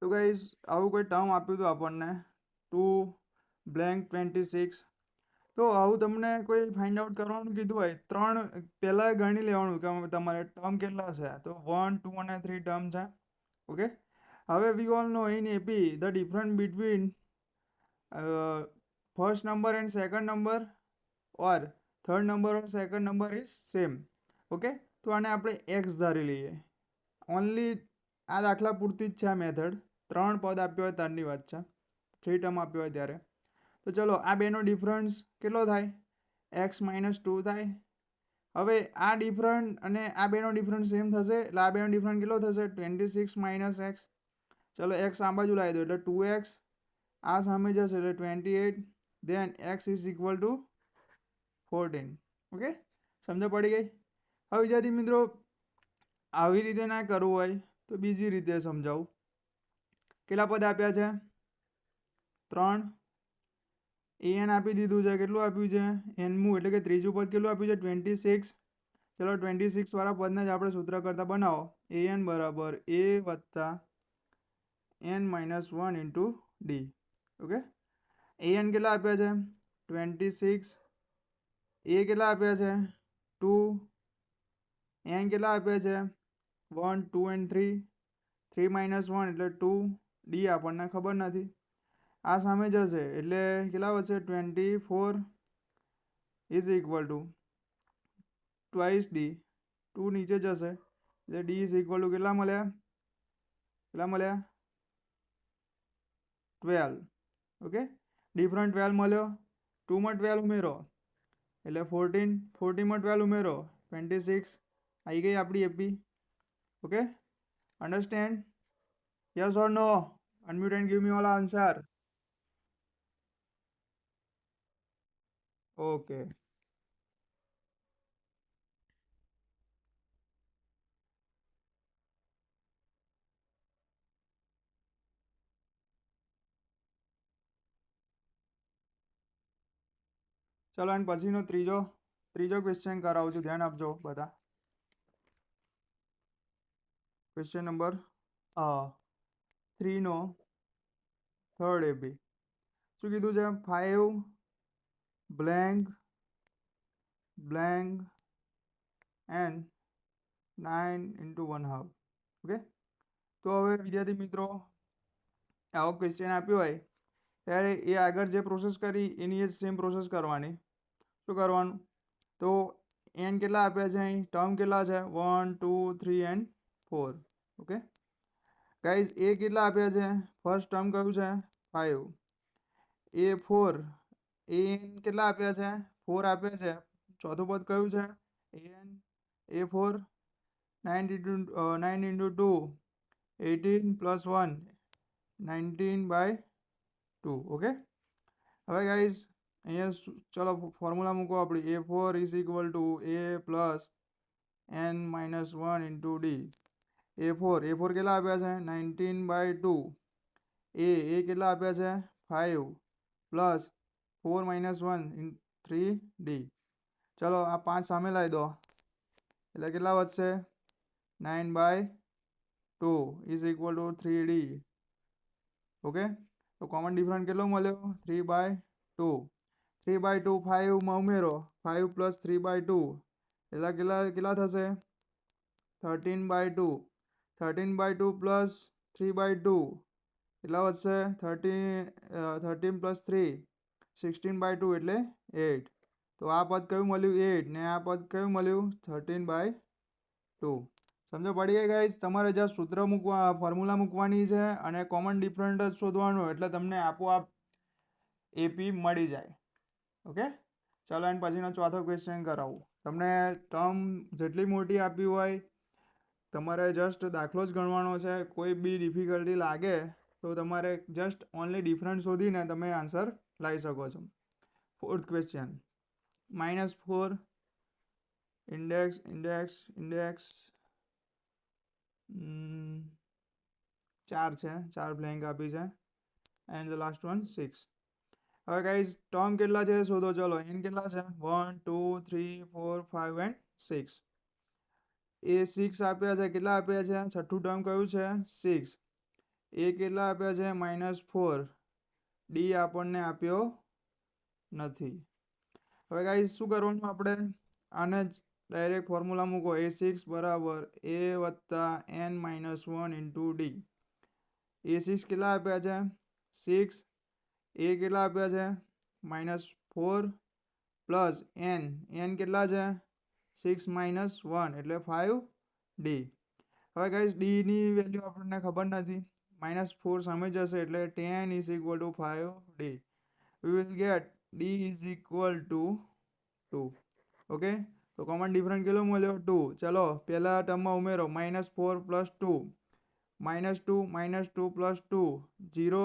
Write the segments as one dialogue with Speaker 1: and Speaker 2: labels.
Speaker 1: તો ગાઈઝ આવું કોઈ ટર્મ આપ્યું હતું આપણને 2 બ્લેન્ક 26. તો આવું તમને કોઈ ફાઇન્ડ આઉટ કરવાનું કીધું હોય ત્રણ પહેલાં ગણી લેવાનું કે તમારે ટર્મ કેટલા છે. તો 1 2 અને 3 ટર્મ છે. ઓકે, હવે we all know in AP the difference between first number and second number or third number or second number is same. Okay, તો આને આપણે એક્સ ધારી લઈએ. ઓનલી આ દાખલા પૂરતી જ છે આ મેથડ. ત્રણ પદ આપ્યો હોય ત્યારની વાત છે, 3 ટર્મ આપ્યો હોય ત્યારે. તો ચલો આ બેનો ડિફરન્સ કેટલો થાય? x-2 થાય. હવે આ ડિફરન્ટ અને આ બેનો ડિફરન્સ સેમ થશે એટલે આ બેનો ડિફરન્સ કેટલો થશે? 26 - x. ચલો x આ બાજુ લાવી દો એટલે 2x, આ સામે જશે એટલે 28, દેન x is equal two 14. Okay, સમજ પડી ગઈ? હવે વિદ્યાર્થી મિત્રો આવી રીતે ના કરવું હોય તો બીજી રીતે સમજાવું. કેટલા પદ આપ્યા છે? 3. an આપી દીધું છે. કેટલું આપ્યું છે? nમું એટલે કે ત્રીજું પદ કેટલું આપ્યું છે? 26. ચલો 26 વાળા પદને જ આપણે સૂત્ર કરતા બનાવો. an બરાબર a વત્તા n-1 into D. Okay, an કેટલા આપ્યા છે? 26. a કેટલા આપ્યા છે? 2. n કેટલા આપ્યા છે? 1 2 and 3. 3 - 1 એટલે 2. ડી આપણને ખબર નથી. આ સામે જશે એટલે કેટલા વધશે? 24 is equal two twice D. 2 નીચે જશે એટલે ડી ઇઝ ઇક્વલ ટુ કેટલા મળ્યા? 12. ઓકે, ડિફરન્ટ 12 મળ્યો. 2 માં 12 ઉમેરો એટલે 14. 14 માં 12 ઉમેરો 26. આવી ગઈ આપણી AP. Okay, understand? Yes or no? Unmute and give me all answer. Okay. ચલો અને પછીનો ત્રીજો ક્વેશ્ચન કરાવું છું, ધ્યાન આપજો બધા. ક્વેશ્ચન નંબર 3 નો થર્ડ એપી શું કીધું છે? 5 બ્લેન્ક એન્ડ 9 ઇન્ટુ 1/2. ઓકે, તો હવે વિદ્યાર્થી મિત્રો આવો ક્વેશ્ચન આપ્યો હોય ત્યારે એ આગળ જે પ્રોસેસ કરી એની જ સેમ પ્રોસેસ કરવાની. શું કરવાનું? તો n કેટલા આપ્યા છે? અહીં ટર્મ કેટલા છે? 1 2 3 and 4. ઓકે ગાઈઝ, એ કેટલા આપ્યા છે? ફર્સ્ટ ટર્મ કયું છે? 5. a4 an કેટલા આપ્યા છે? 4 આપ્યા છે. ચોથું પદ કયું છે? an a4 9 into 2 18 plus 1 19/2. Okay, હવે ગાઈઝ અહીંયા ચલો ફોર્મ્યુલા મૂકો આપણી. a4 is equal two a plus n-1 into D. a4 કેટલા આપ્યા છે? 19/2. એ કેટલા આપ્યા છે? 5 પ્લસ 4 - 1 3d. ચલો આ 5 સામે લાવી દો એટલે કેટલા વધશે? 9/2 is equal two 3d. Okay, તો કોમન ડિફરન્સ કેટલો મળ્યો? 3/2. 3/2 5 માં ઉમેરો. 5 પ્લસ 3/2 એટલે કેટલા થશે? 13/2. 13/2 પ્લસ 3/2 કેટલા વધશે? 13 પ્લસ 3 16/2 એટલે 8. તો આ પદ કયું મળ્યું? 8. ને આ પદ કયું મળ્યું? 13/2. સમજો પડી ગઈ ગાઈઝ? તમારે જ્યાં સૂત્ર ફોર્મ્યુલા મૂકવાની છે અને કોમન ડિફરન્ટ જ શોધવાનું એટલે તમને આપોઆપ એપી મળી જાય. ઓકે, ચાલો એન્ડ પછીનો ચોથો ક્વેશ્ચન કરાવું. તમને ટર્મ જેટલી મોટી આપી હોય તમારે જસ્ટ દાખલો જ ગણવાનો છે. કોઈ બી ડિફિકલ્ટી લાગે તો તમારે જસ્ટ ઓનલી ડિફરન્સ શોધીને તમે આન્સર લાવી શકો છો. ફોર્થ ક્વેશ્ચન -4 ઇન્ડેક્સ 4 છે. 4 બ્લેન્ક આપી છે એન્ડ ધ લાસ્ટ વન 6. હવે ગાઈઝ ટર્મ કેટલા છે શોધો. ચલો n કેટલા છે? 1 2 3 4 5 and 6. એ 6 આપ્યા છે. કેટલા આપ્યા છે? છઠ્ઠું ટર્મ કયું છે? 6. એ કેટલા આપ્યા છે -4, ડી આપણને આપ્યો નથી. હવે ગાઈસ શું કરવાનું આપણે આને જ ડાયરેક્ટ ફોર્મ્યુલા મૂકો a6 બરાબર a વત્તા n minus 1 into D. a6 કેટલા આપ્યા છે 6, a કેટલા આપ્યા છે -4 પ્લસ n કેટલા છે 6 માઇનસ 1 એટલે 5d. હવે ગાઈસ d ની વેલ્યુ આપણને ખબર નથી, -4 સામે જશે એટલે 10 is equal two 5d. we will get d is equal to 2. Okay, તો કોમન ડિફરન્સ કેટલો મળ્યો 2. ચલો પહેલા ટર્મમાં ઉમેરો -4 પ્લસ 2, -2 પ્લસ 2 0,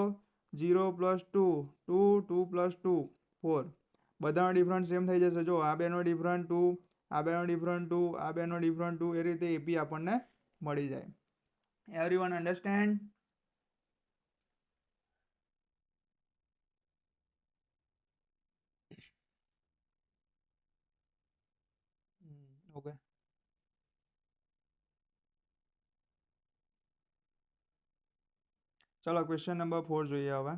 Speaker 1: 0 પ્લસ 2 2, 2 પ્લસ 2 4. બધાનો ડિફરન્સ સેમ થઈ જશે. જો આ બેનો ડિફરન્સ 2, આ બેનો ડિફરન્સ 2, આ બેનો ડિફરન્સ 2, એ રીતે એપી આપણને મળી જાય. Everyone understand? ઓકે, ચલો ક્વેશ્ચન નંબર 4 જોઈએ હવે.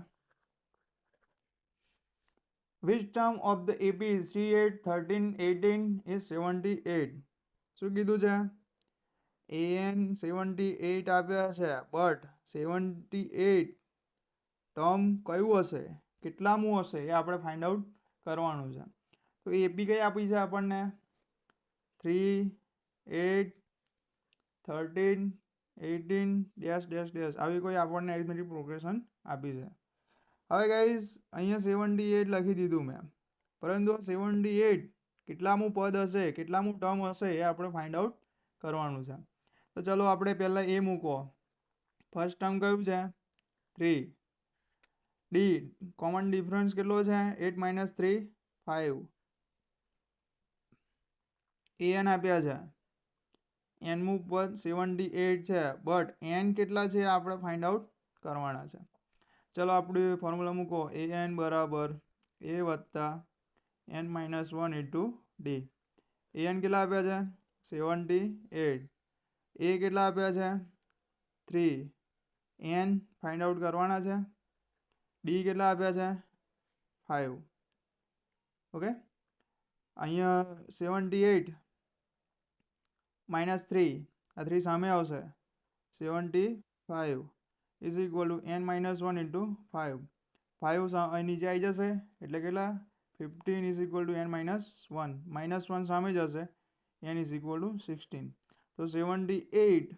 Speaker 1: Which term of the AP is 3, 8, 13, 18 is 78? શું કીધું છે? an 78 આપ્યા છે, બટ 78 ટર્મ કયું હશે, કેટલામું હશે એ આપણે ફાઇન્ડ આઉટ કરવાનું છે. તો એપી કઈ આપી છે આપણને 3, 8, 13, 18 ડેશ ડેશ ડેશ આવી કોઈ આપણને એરિથમેટિક પ્રોગ્રેશન આપી છે. હવે ગાઈઝ અહીંયા 78 લખી દીધું મેં, પરંતુ 78 કેટલામું પદ હશે, કેટલામું ટર્મ હશે એ આપણે ફાઇન્ડ આઉટ કરવાનું છે. તો ચલો આપણે પહેલા એ મૂકો, ફર્સ્ટ ટર્મ કયું છે 3, ડી કોમન ડિફરન્સ કેટલો છે 8 માઇનસ 3 5, એન આપ્યા છે, એન મું પદ 78 છે, બટ એન કેટલા છે આપણે ફાઇન્ડ આઉટ કરવાના છે. ચલો આપણે ફોર્મ્યુલા મૂકો an બરાબર a વત્તા n minus 1 into D. an કેટલા આપ્યા છે 78, a કેટલા આપ્યા છે 3, n ફાઇન્ડ આઉટ કરવાના છે, ડી કેટલા આપ્યા છે 5. ઓકે, અહીંયા 78 માઇનસ 3, આ 3 સામે આવશે, 75 is equal two n minus 1 into 5. 5 નીચે આવી જશે એટલે કેટલા 15 is equal two n minus 1, -1 સામે જશે, n ઇઝ ઇક્વલ ટુ 16. તો 78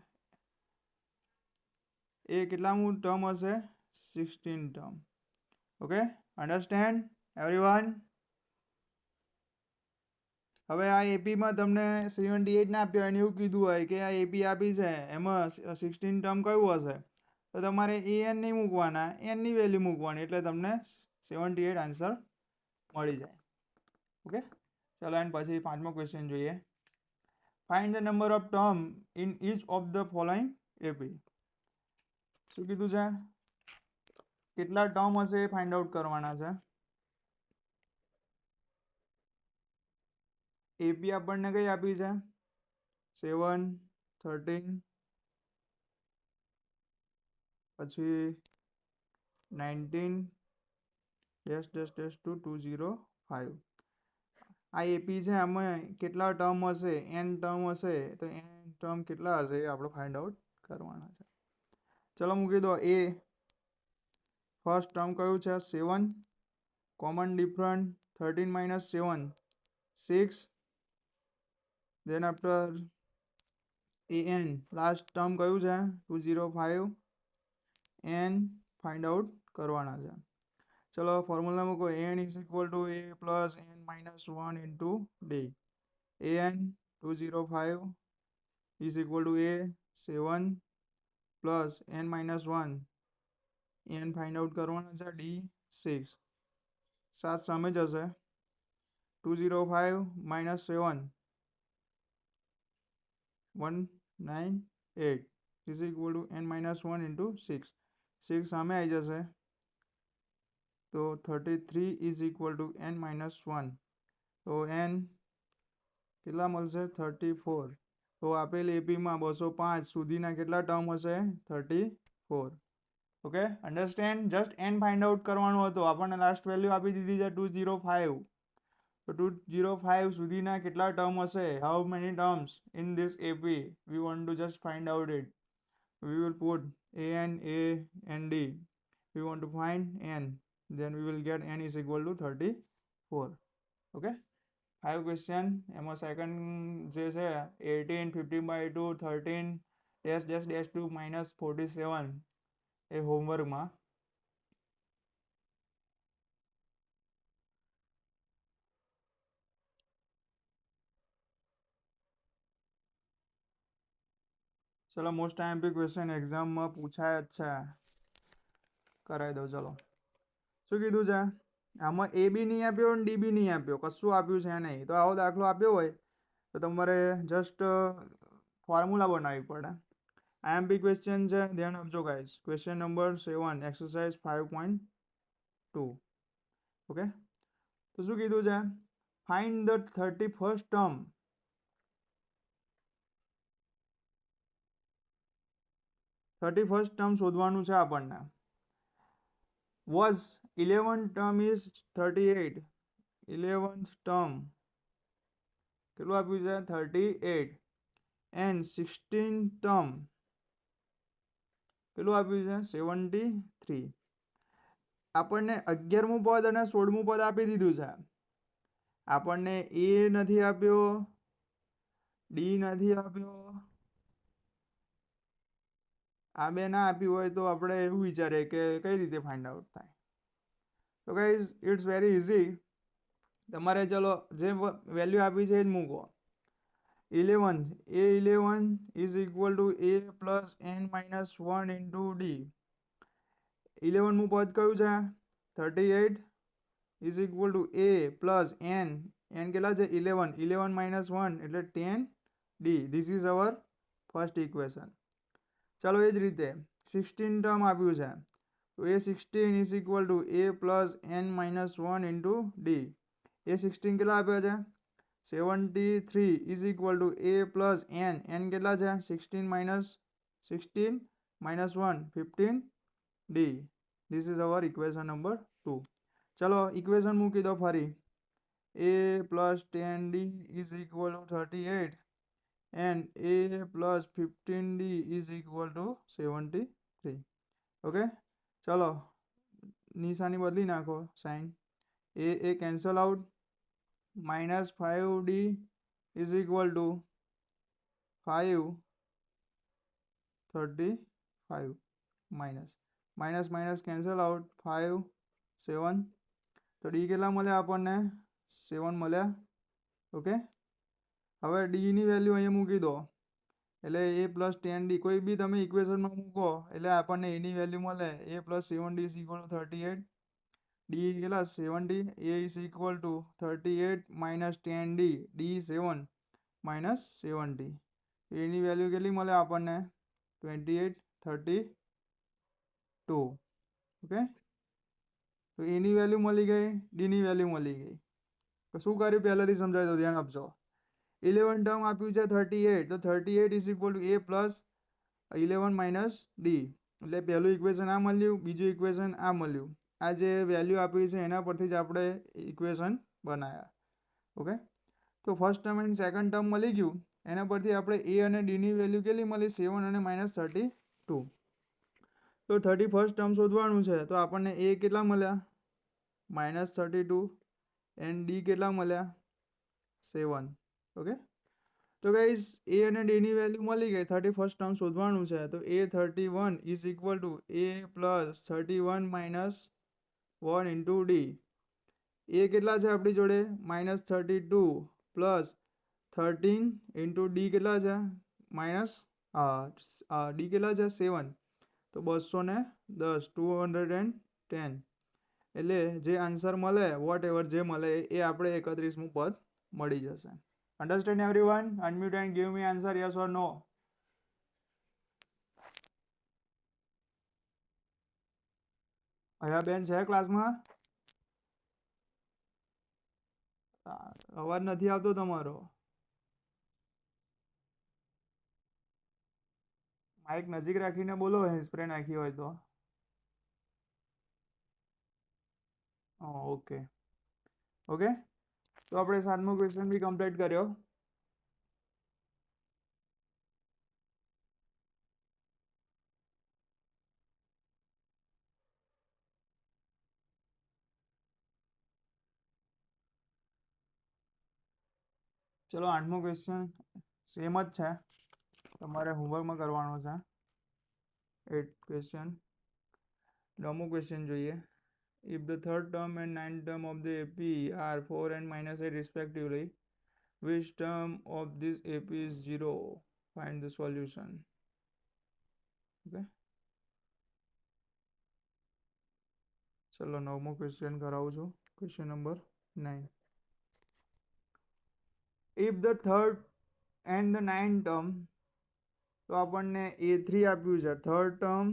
Speaker 1: એ કેટલામું ટર્મ હશે 16 ટર્મ. Okay, understand everyone? હવે આ એપીમાં તમને 78 ના આપ્યો અને એવું કીધું હોય કે આ એપી આપી છે એમાં 16 ટર્મ કયું હશે, તો તમારે an નહીં મૂકવાના, n ની વેલ્યુ મૂકવાની એટલે તમને 78 આન્સર મળી જાય. ઓકે, ચલો એન્ડ પછી પાંચમો ક્વેશ્ચન જોઈએ. Find the number of term in each of the following AP. શું કીધું છે, કેટલા ટર્મ હશે એ ફાઇન્ડ આઉટ કરવાના છે. એપી આપણને કઈ આપી છે 7, 13 પછી 19 ડેશ ડેશ ડેશ 2, 205. આ એપી છે, આમાં કેટલા ટર્મ હશે, n ટર્મ હશે, તો n ટર્મ કેટલા હશે એ આપણે ફાઇન્ડ આઉટ કરવાના છે. ચલો મૂકી દો એ ફર્સ્ટ ટર્મ કયું છે 7, common different 13 minus 7 6, then after an last term કયું છે 205, n ફાઇન્ડ આઉટ કરવાના છે. ચલો ફોર્મ્યુલા મૂકો an is equal two a plus n minus 1 into D. an 205 is equal two a 7 plus n minus 1, n find out કરવાના છે, D 6. 7 સામે જશે, 205 minus 7 198 is equal two n minus 1 into 6. 6 સામે આવી જશે તો 33 is equal two n minus 1. તો n કેટલા મળશે 34. તો આપેલ એપીમાં 205 સુધીના કેટલા ટર્મ હશે 34. Okay understand just an find out કરવાનો હતો આપણને લાસ્ટ વેલ્યુ આપી દીધી છે 205 તો 205 સુધીના કેટલા ટર્મ હશે how many terms in this AP we want to just find out it we will put a and d we want to find n then we will get n is equal to 34 okay 5 question એમાં second જે છે 18 15/2 13 dash dash dash 2 minus 47 એ હોમવર્કમાં ચલો most IMP question એક્ઝામમાં પૂછાય જ છે કરાવી દો ચલો શું કીધું છે આમાં એ બી નહીં આપ્યો અને ડી બી નહીં આપ્યો કશું આપ્યું છે નહીં તો આવો દાખલો આપ્યો હોય તો તમારે જસ્ટ ફોર્મ્યુલા બનાવવી પડે આઈએમપી ક્વેશ્ચન છે ધ્યાન આપજો guys question number 7 exercise 5.2 okay તો શું કીધું છે find the 31st term 31st term શોધવાનું છે આપણને was 11th term is 38 11th term કેટલું આપ્યું છે 38 and 16th term કેટલું આપ્યું છે 73 આપણને 11મું પદ અને 16મું પદ આપી દીધું છે આપણને એ નથી આપ્યો ડી નથી આપ્યો આ બે ના આપ્યું હોય તો આપણે એવું વિચારીએ કે કઈ રીતે ફાઇન્ડ આઉટ થાય તો ગાઈઝ ઇટ્સ વેરી ઇઝી તમારે ચલો જે વેલ્યુ આપી છે એ જ મૂકો 11 is equal to a plus n minus 1 into d 11મું પદ કયું છે 38 is equal to a plus n કેટલા છે 11 minus 1 એટલે 10 d this is our first equation ચાલો એ જ રીતે 16 ટર્મ આપ્યું છે તો એ 16 is equal to a plus n minus 1 into d એ 16 કેટલા આપ્યા છે 73 is equal to a plus n કેટલા છે 16 minus 1 15 d this is our equation number 2 ચલો ઇક્વેશન મૂકી દો ફરી a plus 10d is equal to 38 and a plus 15d is equal to 73 okay ચલો નિશાની બદલી નાખો sign a cancel out minus 5d is equal to 535 minus cancel out 5 7 તો d કેટલા મળ્યા આપણને 7 મળ્યા ઓકે હવે d ની વેલ્યુ અહીંયા મૂકી દો એટલે a plus 10d કોઈ બી તમે ઇક્વેશનમાં મૂકો એટલે આપણને a ની વેલ્યુ મળે a plus 7d is equal to 38 d કેટલા 70 a is equal to 38 minus 10d d 7 minus 70 a ની વેલ્યુ કેટલી મળે આપણને 28 32 ઓકે તો a ની વેલ્યુ મળી ગઈ d ની વેલ્યુ મળી ગઈ તો શું કર્યું પહેલાથી સમજાવી દો ધ્યાન આપજો 11 ટર્મ આપ્યું છે 38 તો 38 is equal to a plus 11 minus d એટલે પહેલું ઇક્વેશન આ મળ્યું બીજું ઇક્વેશન આ મળ્યું આ જે વેલ્યુ આપી છે એના પરથી જ આપણે ઇક્વેશન બનાવ્યા ઓકે તો first term and second term મળી ગયું એના પરથી આપણે a અને d ની વેલ્યુ કેટલી મળી 7 અને -32 તો 31st ટર્મ શોધવાનું છે તો આપણને a કેટલા મળ્યા -32 એન્ડ d કેટલા મળ્યા 7 ઓકે તો ગાઈસ a અને d ની વેલ્યુ મળી ગઈ 31st ટર્મ શોધવાનું છે તો a31 is equal to a plus 31 minus 1 into d a કેટલા છે આપણી જોડે -32 પ્લસ 13 into d કેટલા છે માઇનસ d કેટલા છે 7 તો 210 210 એટલે જે આન્સર મળે વોટ એવર જે મળે એ આપણે 31મું પદ મળી જશે understand everyone unmute and give me answer yes or no અહીંયા બેન છે ક્લાસમાં અવાજ નથી આવતો તમારો માઇક નજીક રાખીને બોલો સ્પ્રે નાખી હોય તો ઓકે ઓકે, તો આપણે 7મો ક્વેશ્ચન બી કમ્પ્લીટ કર્યો. ચલો 8મો ક્વેશ્ચન સેમ જ છે, તમારે હોમવર્કમાં કરવાનો છે. 8 ક્વેશ્ચન. 9મો ક્વેશ્ચન જોઈએ. If the third term and ninth term of the AP are 4 and minus 8 respectively, which term of this AP is 0? Find the solution. Okay. ચલો 9મો ક્વેશ્ચન કરાવું છું. Question number 9. If the third and the ninth term, તો આપણને A3 આપ્યું છે, third term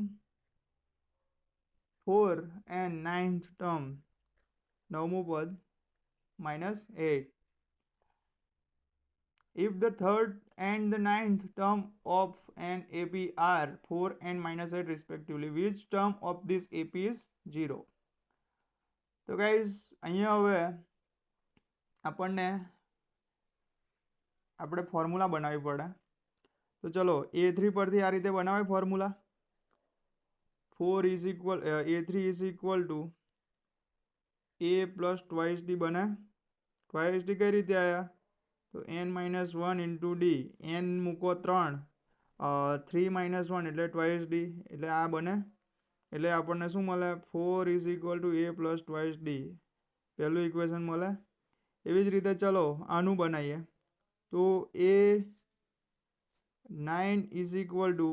Speaker 1: 4 and ninth term 9મું પદ -8. If the third and the ninth term of an AP are 4 and -8 respectively, which term of this AP is 0? તો guys અહીંયા હવે આપણને આપણે ફોર્મ્યુલા બનાવવી પડે. તો ચલો A3 પરથી આ રીતે બનાવે formula. 4 is equal A3 is equal to A plus twice D બને. twice D કઈ રીતે આયા? તો n-1 into D. n મૂકો 3, 3 - 1 એટલે twice D, એટલે આ બને. એટલે આપણને શું મળે? 4 is equal to A plus twice D. પહેલું ઇક્વેશન મળે. એવી જ રીતે ચલો આનું બનાવીએ. તો A9 is equal to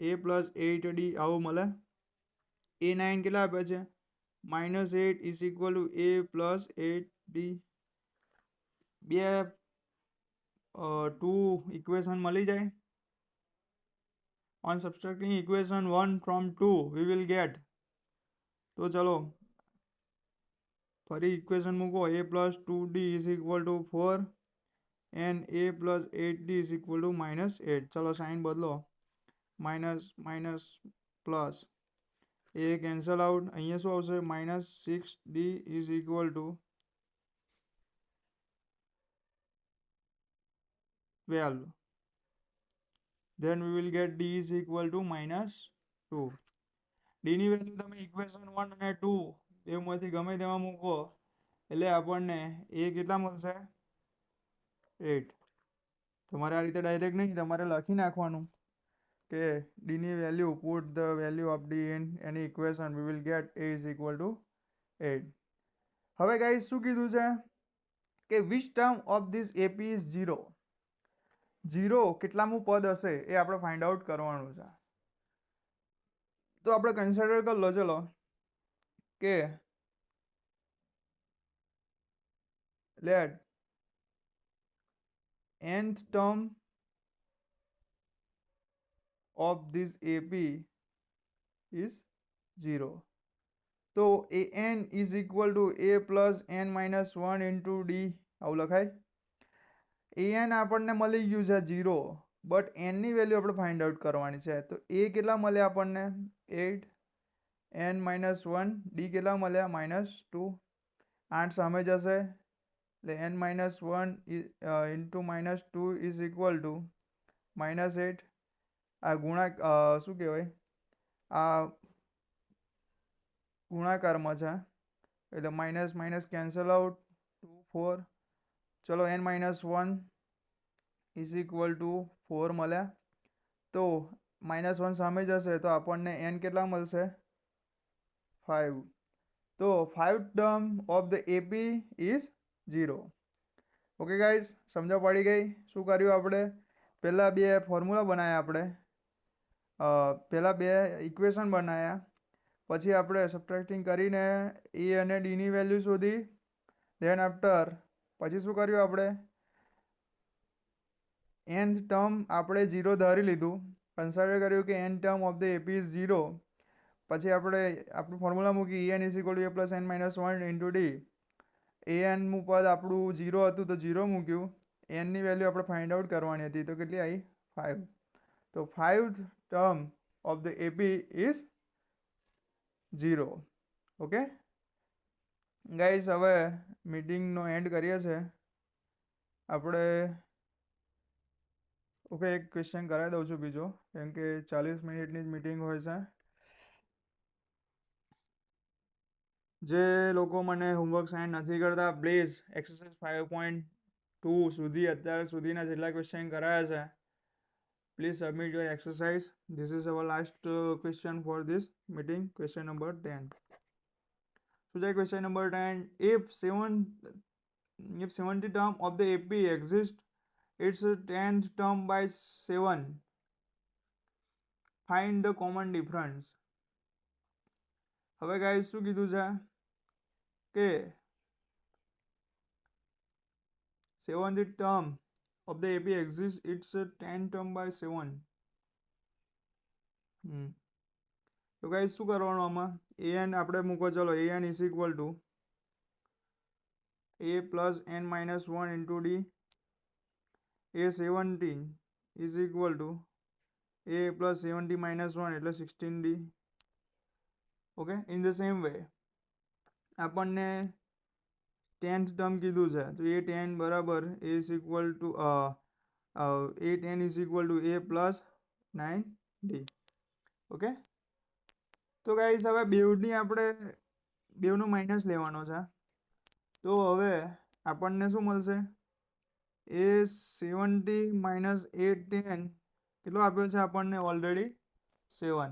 Speaker 1: A plus 8D આવું મળે. A9 કેટલા આપે છે? -8 is equal to A plus 8D. બે 2 ઇક્વેશન મળી જાય. On subtracting equation 1 from 2 we will get. તો ચલો ફરી ઇક્વેશન મૂકો. A plus 2D is equal to 4 and A plus 8D is equal to -8. ચલો સાઇન બદલો, માઇનસ માઇનસ પ્લસ, એ cancel out. અહીંયા શું આવશે? -6D is equal to 12. Then we will get D is equal to -2. D ની value તમે equation 1 અને 2 બેમાંથી ગમે તેમાં મૂકો એટલે આપણને એ કેટલા મળશે? 8. તમારે આ રીતે ડાયરેક્ટ નહીં, તમારે લખી નાખવાનું કે D ની value, put the value of D in any equation, we will get A is equal to 8. હવે ગાઈસ શું કીધું છે કે which term of this AP is 0? 0 કેટલામું પદ હશે એ આપણે ફાઇન્ડ આઉટ કરવાનું છે. તો આપણે કન્સિડર કરી લો. ચલો કે let nth term of this AP is 0. તો an is equal to A plus n-1 into D આવું લખાય. an આપણને મળી ગયું છે 0, બટ n ની વેલ્યુ આપણે ફાઇન્ડ આઉટ કરવાની છે. તો a કેટલા મળ્યા આપણને? 8, n-1, d કેટલા મળ્યા? -2. 8 સામે જશે એટલે n-1 into -2 is equal to -8. આ શું કહેવાય? આ ગુણાકારમાં છે એટલે માઇનસ માઇનસ કેન્સલ આઉટ, 2 4. ચલો n-1 is equal to 4 મળ્યા. તો -1 સામે જશે તો આપણને n કેટલા મળશે? 5. તો 5th term of the AP is 0. Okay guys, સમજ પડી ગઈ? શું કર્યું આપણે? પહેલા બે ફોર્મ્યુલા બનાવ્યા આપણે, પહેલા બે ઇક્વેશન બનાવ્યા, પછી આપણે સબટ્રેક્ટિંગ કરીને એ અને ડીની વેલ્યુ શોધી. ધેન આફ્ટર પછી શું કર્યું આપણે? nth ટર્મ આપણે 0 ધારી લીધું, કન્સિડર કર્યું કે n term of the AP is 0. પછી આપણે આપણું ફોર્મ્યુલા મૂકી en is equal to A plus n-1 into D. an નું પદ આપણું 0 હતું તો 0 મૂક્યું. n ની વેલ્યુ આપણે ફાઇન્ડ આઉટ કરવાની હતી, તો કેટલી આવી? 5. તો 5th term of the AP is 0. Okay, guys હવે મીટિંગનો એન્ડ કરીએ છે આપણે. ઓકે, એક ક્વેશ્ચન કરાવી દઉં છું બીજો, કેમ કે 40 મિનિટની જ મીટિંગ હોય છે. જે લોકો મને હોમવર્ક સાઇન નથી કરતા, પ્લીઝ એક્સરસાઇઝ 5.2 સુધી અત્યાર સુધીના જેટલા ક્વેશ્ચન કરાયા છે, please submit your exercise. This is our last question for this meeting, question number 10. So the question number 10, if 70 term of the AP exist, its 10th term by 7, find the common difference. હવે guys શું કીધું છે કે 70th term of the AP exists, its 10 term by 7. તો guys શું કરવાનું આમાં, an આપણે મૂકો, ચલો an is equal to a plus n minus 1 into d. a 17 is equal to a plus 70 minus 1 એટલે 16d. Okay, in the same way આપણને 10th term કીધું છે, તો એ 10 બરાબર a is equal to a 10 is equal to a plus 9d. Okay, તો guys હવે બેવની આપણે બેવનો minus લેવાનો છે. તો હવે આપણને શું મળશે, એ 70 માઇનસ એ 10 કેટલો આપ્યો છે આપણને ઓલરેડી 7.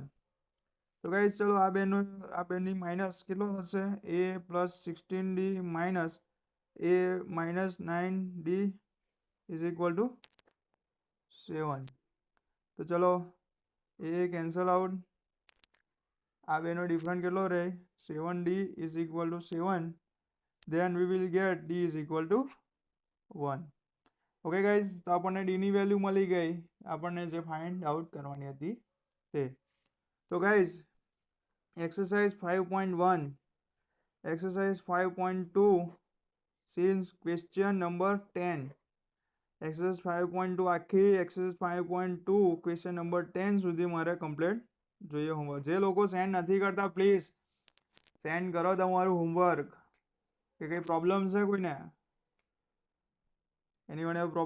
Speaker 1: તો ગાઈસ ચલો આ બેની માઇનસ કેટલો થશે, a plus 16d minus a minus 9d is equal to 7. તો ચલો એ કેન્સલ આઉટ, આ બેનો ડિફરન્ટ કેટલો રહે, 7d is equal to 7. then we will get d is equal to 1. Okay guys, તો આપણને d ની વેલ્યુ મળી ગઈ આપણને જે ફાઇન્ડ આઉટ કરવાની હતી તે. તો guys exercise 5.1, exercise 5.2 since question number 10, exercise 5.2 આખી exercise 5.2 question number 10 સુધી મારે કમ્પ્લીટ જોઈએ હોમવર્ક. જે લોકો સેન્ડ નથી કરતા પ્લીઝ સેન્ડ કરો તમારું હોમવર્ક. કે કંઈ પ્રોબ્લેમ છે કોઈને, એનીવન હેવ પ્રોબ્લેમ?